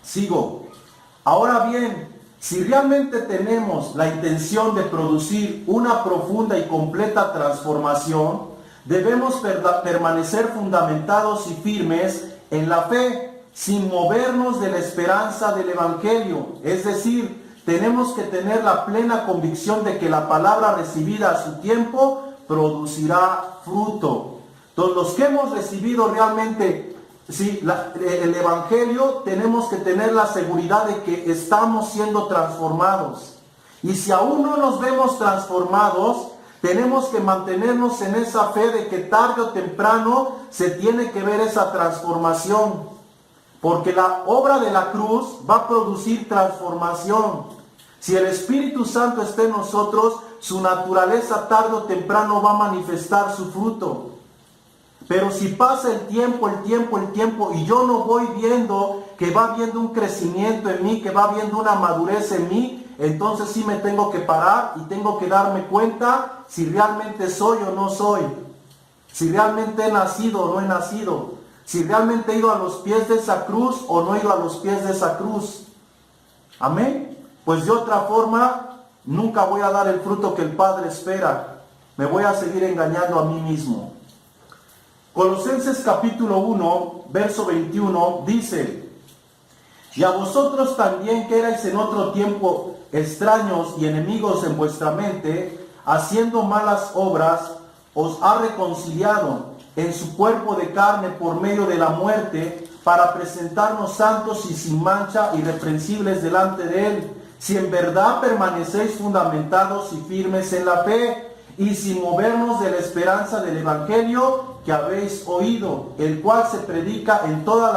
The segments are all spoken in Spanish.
Sigo. Ahora bien, si realmente tenemos la intención de producir una profunda y completa transformación, debemos permanecer fundamentados y firmes en la fe, sin movernos de la esperanza del Evangelio. Es decir, tenemos que tener la plena convicción de que la palabra recibida a su tiempo producirá fruto. Entonces, los que hemos recibido realmente el Evangelio, tenemos que tener la seguridad de que estamos siendo transformados. Y si aún no nos vemos transformados, tenemos que mantenernos en esa fe de que tarde o temprano se tiene que ver esa transformación. Porque la obra de la cruz va a producir transformación. Si el Espíritu Santo está en nosotros, su naturaleza tarde o temprano va a manifestar su fruto. Pero si pasa el tiempo, y yo no voy viendo que va habiendo un crecimiento en mí, que va habiendo una madurez en mí, entonces sí me tengo que parar y tengo que darme cuenta si realmente soy o no soy. Si realmente he nacido o no he nacido. Si realmente he ido a los pies de esa cruz o no he ido a los pies de esa cruz. Amén. Pues de otra forma, nunca voy a dar el fruto que el Padre espera. Me voy a seguir engañando a mí mismo. Colosenses capítulo 1, verso 21, dice: y a vosotros también, que erais en otro tiempo extraños y enemigos en vuestra mente, haciendo malas obras, os ha reconciliado en su cuerpo de carne por medio de la muerte, para presentarnos santos y sin mancha, irreprensibles delante de él, si en verdad permanecéis fundamentados y firmes en la fe, y sin movernos de la esperanza del Evangelio que habéis oído, el cual se predica en toda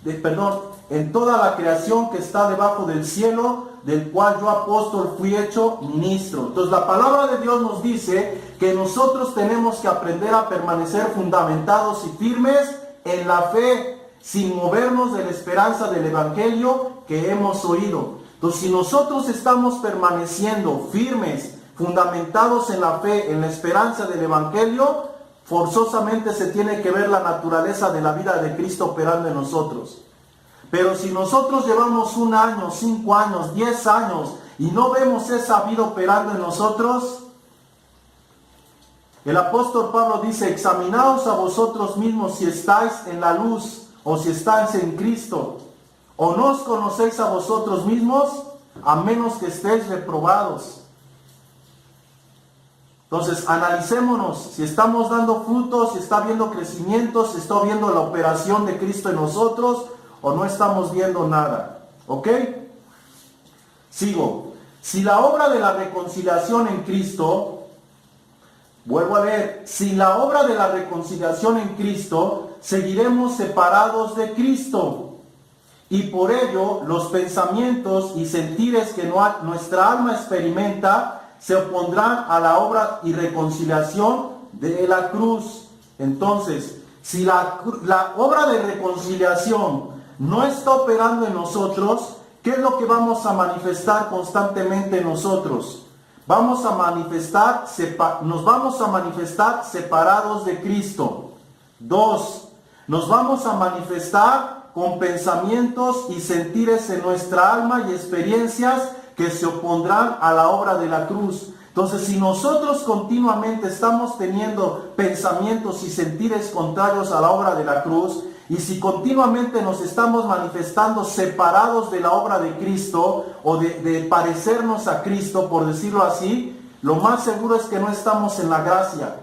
la creación que está debajo del cielo, del cual yo, apóstol, fui hecho ministro. Entonces la palabra de Dios nos dice que nosotros tenemos que aprender a permanecer fundamentados y firmes en la fe, sin movernos de la esperanza del Evangelio que hemos oído. Entonces, si nosotros estamos permaneciendo firmes, fundamentados en la fe, en la esperanza del Evangelio, forzosamente se tiene que ver la naturaleza de la vida de Cristo operando en nosotros. Pero si nosotros llevamos 1 año, 5 años, 10 años y no vemos esa vida operando en nosotros, el apóstol Pablo dice: examinaos a vosotros mismos si estáis en la luz o si estáis en Cristo, o no os conocéis a vosotros mismos, a menos que estéis reprobados. Entonces, analicémonos si estamos dando frutos, si está habiendo crecimiento, si está viendo la operación de Cristo en nosotros, o no estamos viendo nada. ¿Ok? Sigo. Si la obra de la reconciliación en Cristo, vuelvo a leer, si la obra de la reconciliación en Cristo, seguiremos separados de Cristo. Y por ello, los pensamientos y sentires que nuestra alma experimenta se opondrán a la obra y reconciliación de la cruz. Entonces, si la obra de reconciliación no está operando en nosotros, ¿qué es lo que vamos a manifestar constantemente en nosotros? Nos vamos a manifestar separados de Cristo. 2, nos vamos a manifestar con pensamientos y sentires en nuestra alma y experiencias que se opondrán a la obra de la cruz. Entonces, si nosotros continuamente estamos teniendo pensamientos y sentires contrarios a la obra de la cruz, y si continuamente nos estamos manifestando separados de la obra de Cristo, o de parecernos a Cristo, por decirlo así, lo más seguro es que no estamos en la gracia.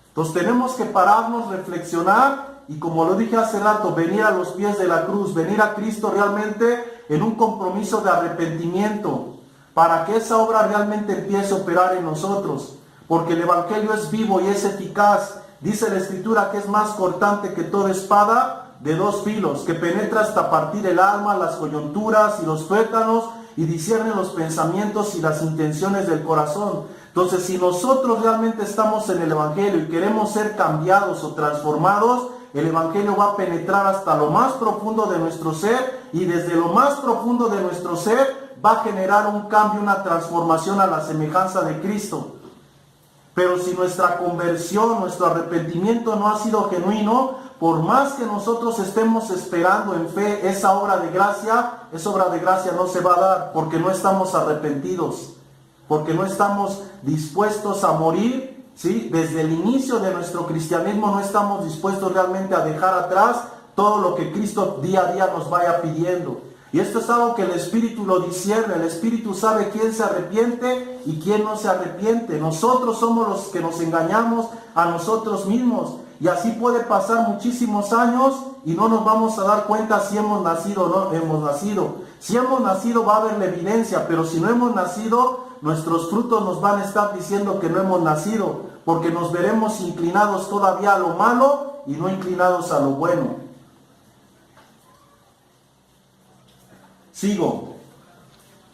Entonces tenemos que pararnos, reflexionar, y como lo dije hace rato, venir a los pies de la cruz, venir a Cristo realmente en un compromiso de arrepentimiento, para que esa obra realmente empiece a operar en nosotros, porque el Evangelio es vivo y es eficaz. Dice la Escritura que es más cortante que toda espada de 2 filos, que penetra hasta partir el alma, las coyunturas y los tuétanos, y discierne los pensamientos y las intenciones del corazón. Entonces, si nosotros realmente estamos en el Evangelio y queremos ser cambiados o transformados, el Evangelio va a penetrar hasta lo más profundo de nuestro ser, y desde lo más profundo de nuestro ser va a generar un cambio, una transformación a la semejanza de Cristo. Pero si nuestra conversión, nuestro arrepentimiento no ha sido genuino, por más que nosotros estemos esperando en fe esa obra de gracia no se va a dar porque no estamos arrepentidos, porque no estamos dispuestos a morir, ¿sí? Desde el inicio de nuestro cristianismo no estamos dispuestos realmente a dejar atrás todo lo que Cristo día a día nos vaya pidiendo. Y esto es algo que el Espíritu lo discierne. El Espíritu sabe quién se arrepiente y quién no se arrepiente. Nosotros somos los que nos engañamos a nosotros mismos. Y así puede pasar muchísimos años y no nos vamos a dar cuenta si hemos nacido o no hemos nacido. Si hemos nacido va a haber la evidencia, pero si no hemos nacido, nuestros frutos nos van a estar diciendo que no hemos nacido, porque nos veremos inclinados todavía a lo malo y no inclinados a lo bueno. Sigo.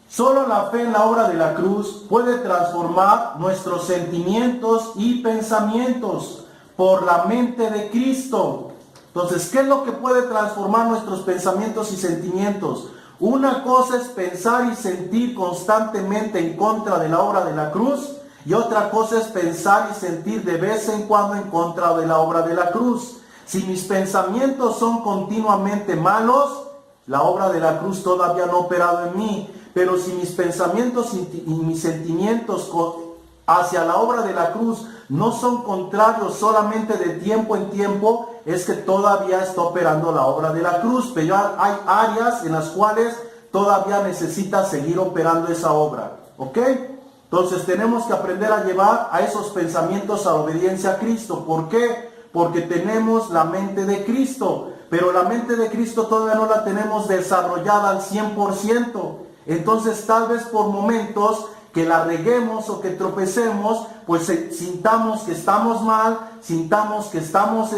Solo la fe en la obra de la cruz puede transformar nuestros sentimientos y pensamientos por la mente de Cristo. Entonces, ¿qué es lo que puede transformar nuestros pensamientos y sentimientos? Una cosa es pensar y sentir constantemente en contra de la obra de la cruz, y otra cosa es pensar y sentir de vez en cuando en contra de la obra de la cruz. Si mis pensamientos son continuamente malos, la obra de la cruz todavía no ha operado en mí. Pero si mis pensamientos y mis sentimientos hacia la obra de la cruz no son contrarios solamente de tiempo en tiempo, es que todavía está operando la obra de la cruz. Pero hay áreas en las cuales todavía necesita seguir operando esa obra. ¿Ok? Entonces tenemos que aprender a llevar a esos pensamientos a la obediencia a Cristo. ¿Por qué? Porque tenemos la mente de Cristo. Pero la mente de Cristo todavía no la tenemos desarrollada al 100%. Entonces tal vez por momentos que la reguemos o que tropecemos, pues sintamos que estamos mal, sintamos que estamos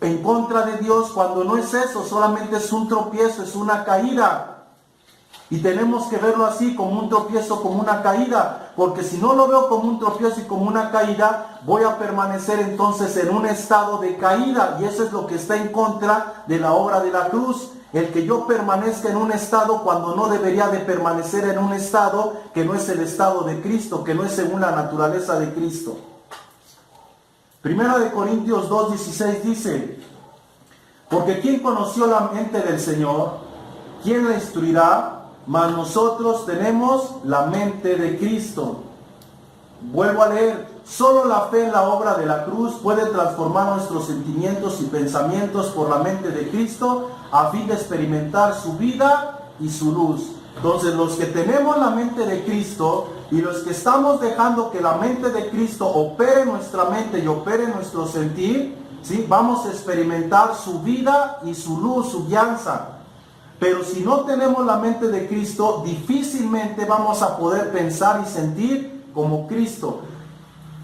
en contra de Dios, cuando no es eso, solamente es un tropiezo, es una caída. Y tenemos que verlo así, como un tropiezo, como una caída, porque si no lo veo como un tropiezo y como una caída, voy a permanecer entonces en un estado de caída, y eso es lo que está en contra de la obra de la cruz. El que yo permanezca en un estado cuando no debería de permanecer en un estado que no es el estado de Cristo, que no es según la naturaleza de Cristo. Primera de Corintios 2:16 dice: porque ¿quién conoció la mente del Señor? ¿Quién la instruirá? Mas nosotros tenemos la mente de Cristo. Vuelvo a leer. Solo la fe en la obra de la cruz puede transformar nuestros sentimientos y pensamientos por la mente de Cristo, a fin de experimentar su vida y su luz. Entonces, los que tenemos la mente de Cristo y los que estamos dejando que la mente de Cristo opere en nuestra mente y opere en nuestro sentir, ¿sí? Vamos a experimentar su vida y su luz, su guianza. Pero si no tenemos la mente de Cristo, difícilmente vamos a poder pensar y sentir como Cristo.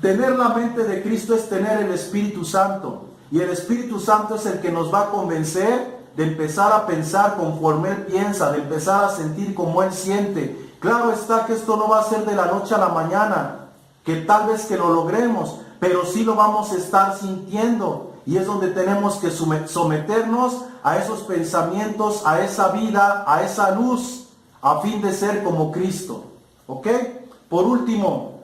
Tener la mente de Cristo es tener el Espíritu Santo. Y el Espíritu Santo es el que nos va a convencer de empezar a pensar conforme Él piensa, de empezar a sentir como Él siente. Claro está que esto no va a ser de la noche a la mañana, que tal vez que lo logremos, pero sí lo vamos a estar sintiendo. Y es donde tenemos que someternos a esos pensamientos, a esa vida, a esa luz, a fin de ser como Cristo. ¿Ok? Por último,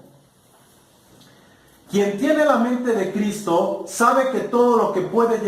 quien tiene la mente de Cristo sabe que todo lo que puede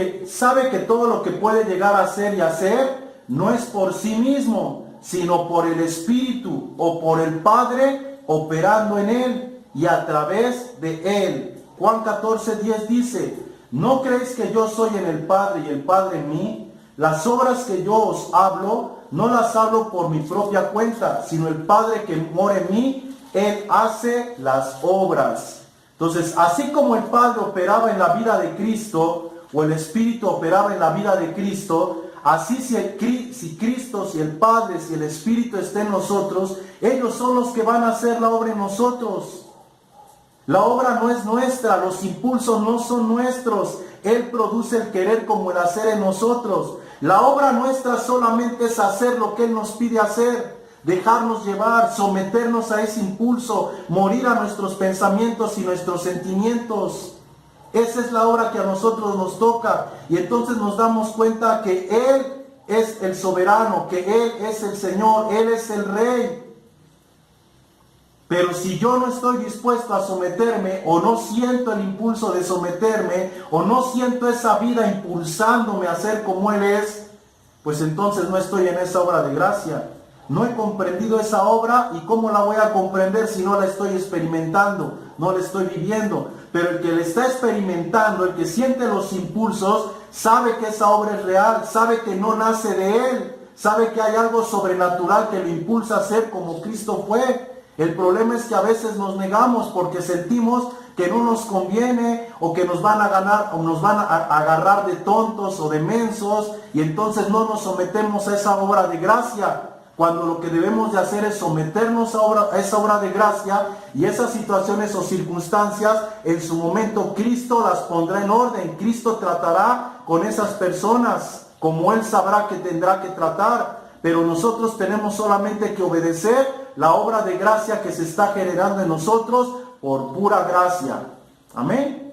llegar a ser y hacer no es por sí mismo, sino por el Espíritu o por el Padre operando en él y a través de él. Juan 14:10 dice: ¿no creéis que yo soy en el Padre y el Padre en mí? Las obras que yo os hablo, no las hablo por mi propia cuenta, sino el Padre que mora en mí, Él hace las obras. Entonces, así como el Padre operaba en la vida de Cristo, o el Espíritu operaba en la vida de Cristo, así si Cristo, si el Padre, si el Espíritu está en nosotros, ellos son los que van a hacer la obra en nosotros. La obra no es nuestra, los impulsos no son nuestros. Él produce el querer como el hacer en nosotros. La obra nuestra solamente es hacer lo que Él nos pide hacer, dejarnos llevar, someternos a ese impulso, morir a nuestros pensamientos y nuestros sentimientos. Esa es la obra que a nosotros nos toca. Y entonces nos damos cuenta que Él es el soberano, que Él es el Señor, Él es el Rey. Pero si yo no estoy dispuesto a someterme, o no siento el impulso de someterme, o no siento esa vida impulsándome a ser como Él es, pues entonces no estoy en esa obra de gracia. No he comprendido esa obra, y ¿cómo la voy a comprender si no la estoy experimentando, no la estoy viviendo? Pero el que la está experimentando, el que siente los impulsos, sabe que esa obra es real, sabe que no nace de Él, sabe que hay algo sobrenatural que lo impulsa a ser como Cristo fue. El problema es que a veces nos negamos porque sentimos que no nos conviene, o que nos van a ganar, o nos van a agarrar de tontos o de mensos, y entonces no nos sometemos a esa obra de gracia, cuando lo que debemos de hacer es someternos a esa obra de gracia, y esas situaciones o circunstancias, en su momento Cristo las pondrá en orden. Cristo tratará con esas personas como Él sabrá que tendrá que tratar, pero nosotros tenemos solamente que obedecer la obra de gracia que se está generando en nosotros por pura gracia. Amén.